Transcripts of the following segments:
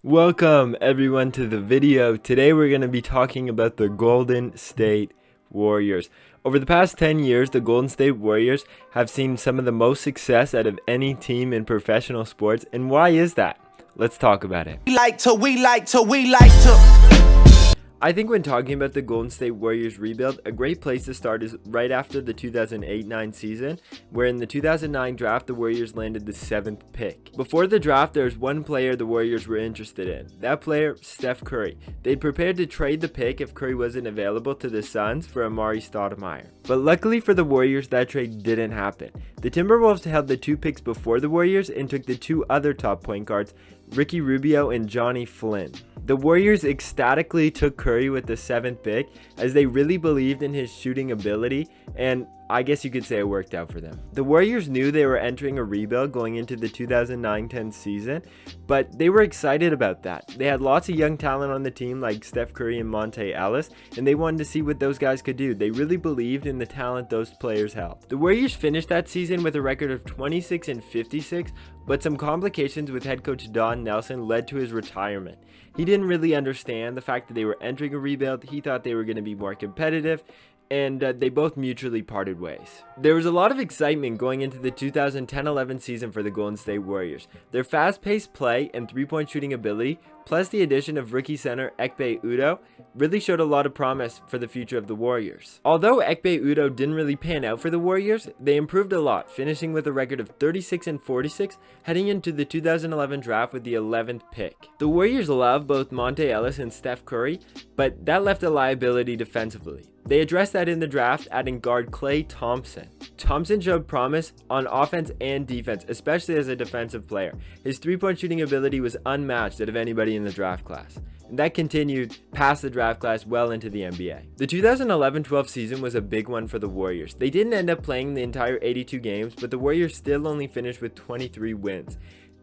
Welcome everyone to the video. Today we're going to be talking about the Golden State Warriors. Over the past 10 years, the Golden State Warriors have seen some of the most success out of any team in professional sports. And why is that? Let's talk about it. We like to. I think when talking about the Golden State Warriors rebuild, a great place to start is right after the 2008-9 season, where in the 2009 draft, the Warriors landed the 7th pick. Before the draft, there was one player the Warriors were interested in. That player, Steph Curry. They'd prepared to trade the pick if Curry wasn't available to the Suns for Amar'e Stoudemire. But luckily for the Warriors, that trade didn't happen. The Timberwolves held the 2 picks before the Warriors and took the 2 other top point guards, Ricky Rubio and Johnny Flynn. The Warriors ecstatically took Curry with the 7th pick as they really believed in his shooting ability, and I guess you could say it worked out for them. The Warriors knew they were entering a rebuild going into the 2009-10 season, but they were excited about that. They had lots of young talent on the team like Steph Curry and Monte Ellis, and they wanted to see what those guys could do. They really believed in the talent those players held. The Warriors finished that season with a record of 26-56, but some complications with head coach Don Nelson led to his retirement. He didn't really understand the fact that they were entering a rebuild. He thought they were going to be more competitive, and they both mutually parted ways. There was a lot of excitement going into the 2010-11 season for the Golden State Warriors. Their fast-paced play and three-point shooting ability, plus the addition of rookie center Ekpe Udoh, really showed a lot of promise for the future of the Warriors. Although Ekpe Udoh didn't really pan out for the Warriors, they improved a lot, finishing with a record of 36-46, heading into the 2011 draft with the 11th pick. The Warriors love both Monte Ellis and Steph Curry, but that left a liability defensively. They addressed that in the draft, adding guard Klay Thompson. Thompson showed promise on offense and defense, especially as a defensive player. His three-point shooting ability was unmatched out of anybody in the draft class, and that continued past the draft class well into the NBA. The 2011-12 season was a big one for the Warriors. They didn't end up playing the entire 82 games, but the Warriors still only finished with 23 wins.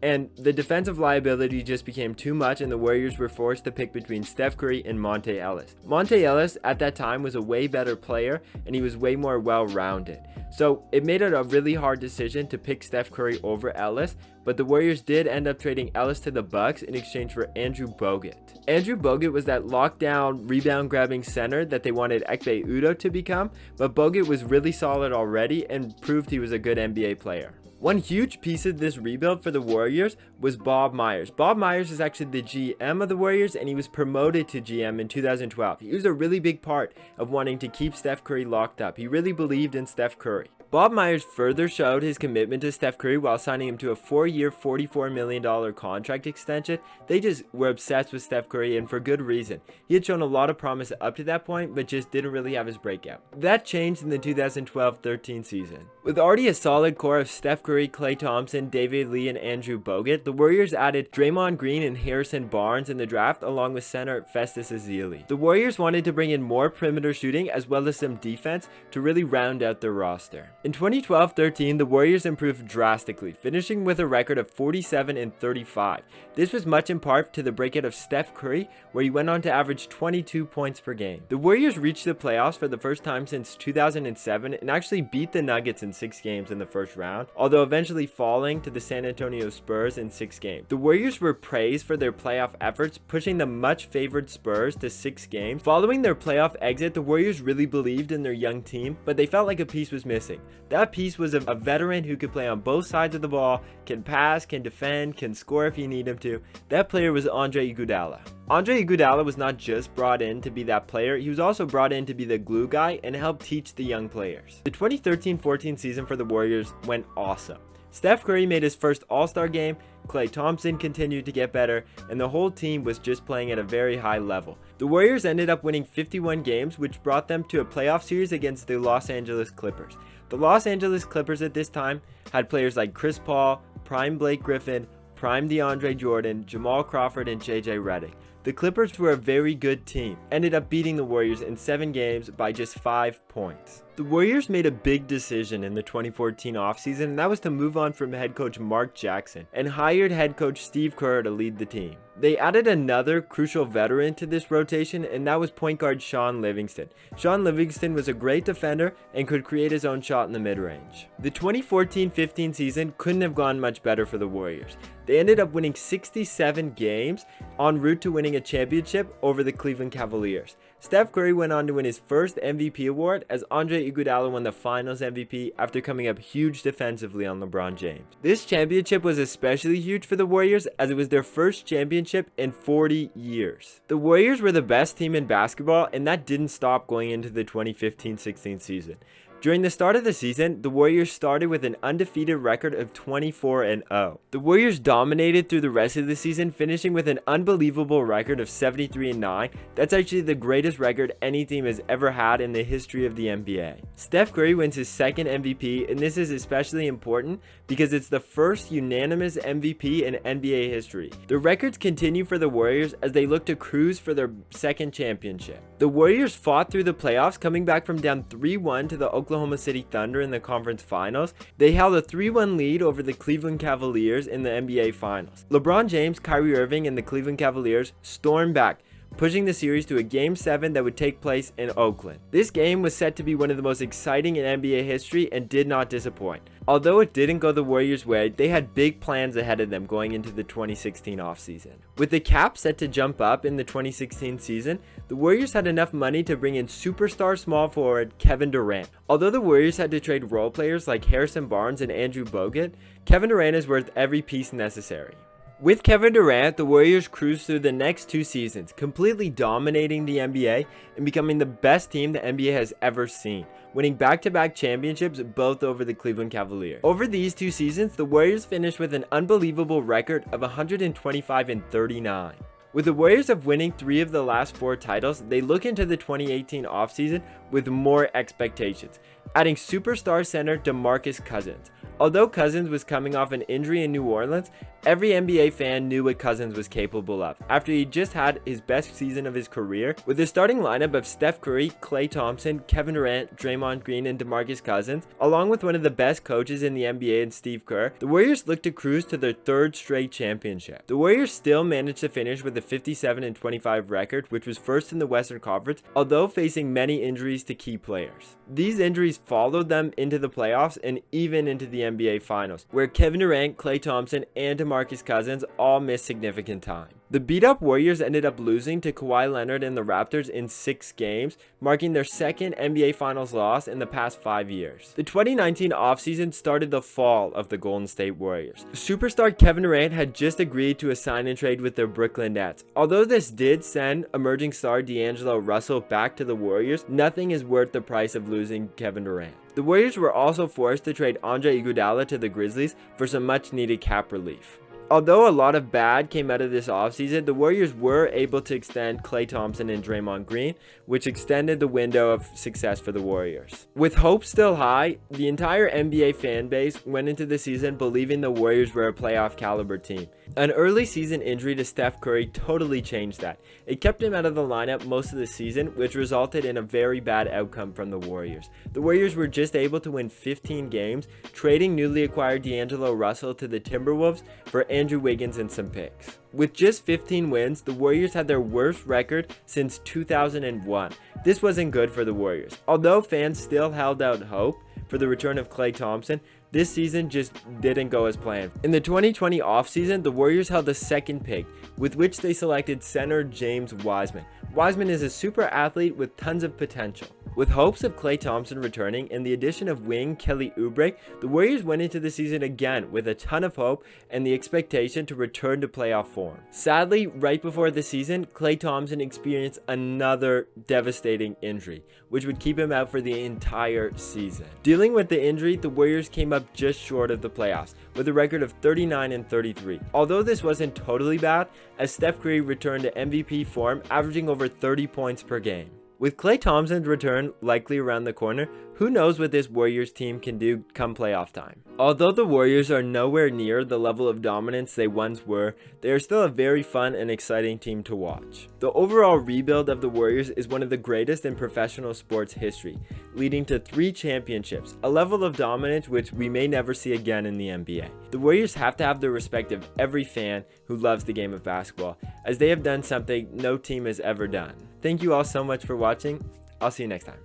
And the defensive liability just became too much, and the Warriors were forced to pick between Steph Curry and Monte Ellis. Monte Ellis at that time was a way better player, and he was way more well-rounded. So it made it a really hard decision to pick Steph Curry over Ellis, but the Warriors did end up trading Ellis to the Bucks in exchange for Andrew Bogut. Andrew Bogut was that lockdown, rebound-grabbing center that they wanted Ekpe Udoh to become, but Bogut was really solid already and proved he was a good NBA player. One huge piece of this rebuild for the Warriors was Bob Myers. Bob Myers is actually the GM of the Warriors, and he was promoted to GM in 2012. He was a really big part of wanting to keep Steph Curry locked up. He really believed in Steph Curry. Bob Myers further showed his commitment to Steph Curry while signing him to a 4-year, $44 million contract extension. They just were obsessed with Steph Curry, and for good reason. He had shown a lot of promise up to that point, but just didn't really have his breakout. That changed in the 2012-13 season. With already a solid core of Steph Curry, Klay Thompson, David Lee, and Andrew Bogut, the Warriors added Draymond Green and Harrison Barnes in the draft, along with center Festus Ezeli. The Warriors wanted to bring in more perimeter shooting as well as some defense to really round out their roster. In 2012-13, the Warriors improved drastically, finishing with a record of 47-35. This was much in part to the breakout of Steph Curry, where he went on to average 22 points per game. The Warriors reached the playoffs for the first time since 2007 and actually beat the Nuggets in 6 games in the first round, although eventually falling to the San Antonio Spurs in 6 games. The Warriors were praised for their playoff efforts, pushing the much favored Spurs to 6 games. Following their playoff exit, the Warriors really believed in their young team, but they felt like a piece was missing. That piece was a veteran who could play on both sides of the ball, can pass, can defend, can score if you need him to. That player was Andre Iguodala. Andre Iguodala was not just brought in to be that player, he was also brought in to be the glue guy and help teach the young players. The 2013-14 season for the Warriors went awesome. Steph Curry made his first All-Star game, Klay Thompson continued to get better, and the whole team was just playing at a very high level. The Warriors ended up winning 51 games, which brought them to a playoff series against the Los Angeles Clippers. The Los Angeles Clippers at this time had players like Chris Paul, prime Blake Griffin, prime DeAndre Jordan, Jamal Crawford, and JJ Redick. The Clippers were a very good team, ended up beating the Warriors in 7 games by just 5 points. The Warriors made a big decision in the 2014 offseason, and that was to move on from head coach Mark Jackson and hired head coach Steve Kerr to lead the team. They added another crucial veteran to this rotation, and that was point guard Sean Livingston. Sean Livingston was a great defender and could create his own shot in the mid-range. The 2014-15 season couldn't have gone much better for the Warriors. They ended up winning 67 games en route to winning a championship over the Cleveland Cavaliers. Steph Curry went on to win his first MVP award as Andre Iguodala won the Finals MVP after coming up huge defensively on LeBron James. This championship was especially huge for the Warriors as it was their first championship in 40 years. The Warriors were the best team in basketball, and that didn't stop going into the 2015-16 season. During the start of the season, the Warriors started with an undefeated record of 24-0. The Warriors dominated through the rest of the season, finishing with an unbelievable record of 73-9. That's actually the greatest record any team has ever had in the history of the NBA. Steph Curry wins his second MVP, and this is especially important because it's the first unanimous MVP in NBA history. The records continue for the Warriors as they look to cruise for their second championship. The Warriors fought through the playoffs, coming back from down 3-1 to the Oklahoma City Thunder in the conference finals. They held a 3-1 lead over the Cleveland Cavaliers in the NBA finals. LeBron James, Kyrie Irving, and the Cleveland Cavaliers stormed back, pushing the series to a Game 7 that would take place in Oakland. This game was set to be one of the most exciting in NBA history and did not disappoint. Although it didn't go the Warriors' way, they had big plans ahead of them going into the 2016 offseason. With the cap set to jump up in the 2016 season, the Warriors had enough money to bring in superstar small forward Kevin Durant. Although the Warriors had to trade role players like Harrison Barnes and Andrew Bogut, Kevin Durant is worth every piece necessary. With Kevin Durant, the Warriors cruised through the next 2 seasons, completely dominating the NBA and becoming the best team the NBA has ever seen, winning back-to-back championships both over the Cleveland Cavaliers. Over these 2 seasons, the Warriors finished with an unbelievable record of 125-39. With the Warriors of winning 3 of the last 4 titles, they look into the 2018 offseason with more expectations, adding superstar center DeMarcus Cousins. Although Cousins was coming off an injury in New Orleans, every NBA fan knew what Cousins was capable of after he just had his best season of his career. With a starting lineup of Steph Curry, Klay Thompson, Kevin Durant, Draymond Green, and DeMarcus Cousins, along with one of the best coaches in the NBA in Steve Kerr, the Warriors looked to cruise to their 3rd straight championship. The Warriors still managed to finish with a 57-25 record, which was first in the Western Conference, although facing many injuries to key players. These injuries followed them into the playoffs and even into the NBA Finals, where Kevin Durant, Klay Thompson, and DeMarcus Cousins all missed significant time. The beat-up Warriors ended up losing to Kawhi Leonard and the Raptors in 6 games, marking their second NBA Finals loss in the past 5 years. The 2019 offseason started the fall of the Golden State Warriors. Superstar Kevin Durant had just agreed to a sign and trade with their Brooklyn Nets. Although this did send emerging star D'Angelo Russell back to the Warriors, nothing is worth the price of losing Kevin Durant. The Warriors were also forced to trade Andre Iguodala to the Grizzlies for some much-needed cap relief. Although a lot of bad came out of this offseason, the Warriors were able to extend Klay Thompson and Draymond Green, which extended the window of success for the Warriors. With hope still high, the entire NBA fan base went into the season believing the Warriors were a playoff caliber team. An early season injury to Steph Curry totally changed that. It kept him out of the lineup most of the season, which resulted in a very bad outcome from the Warriors. The Warriors were just able to win 15 games, trading newly acquired D'Angelo Russell to the Timberwolves for Andrew Wiggins and some picks. With just 15 wins, the Warriors had their worst record since 2001. This wasn't good for the Warriors. Although fans still held out hope for the return of Klay Thompson, this season just didn't go as planned. In the 2020 offseason, the Warriors held a second pick, with which they selected center James Wiseman. Wiseman is a super athlete with tons of potential. With hopes of Klay Thompson returning and the addition of wing Kelly Oubre, the Warriors went into the season again with a ton of hope and the expectation to return to playoff form. Sadly, right before the season, Klay Thompson experienced another devastating injury, which would keep him out for the entire season. Dealing with the injury, the Warriors came up just short of the playoffs, with a record of 39-33. Although this wasn't totally bad, as Steph Curry returned to MVP form, averaging over 30 points per game. With Klay Thompson's return likely around the corner, who knows what this Warriors team can do come playoff time. Although the Warriors are nowhere near the level of dominance they once were, they are still a very fun and exciting team to watch. The overall rebuild of the Warriors is one of the greatest in professional sports history, leading to 3 championships, a level of dominance which we may never see again in the NBA. The Warriors have to have the respect of every fan who loves the game of basketball, as they have done something no team has ever done. Thank you all so much for watching. I'll see you next time.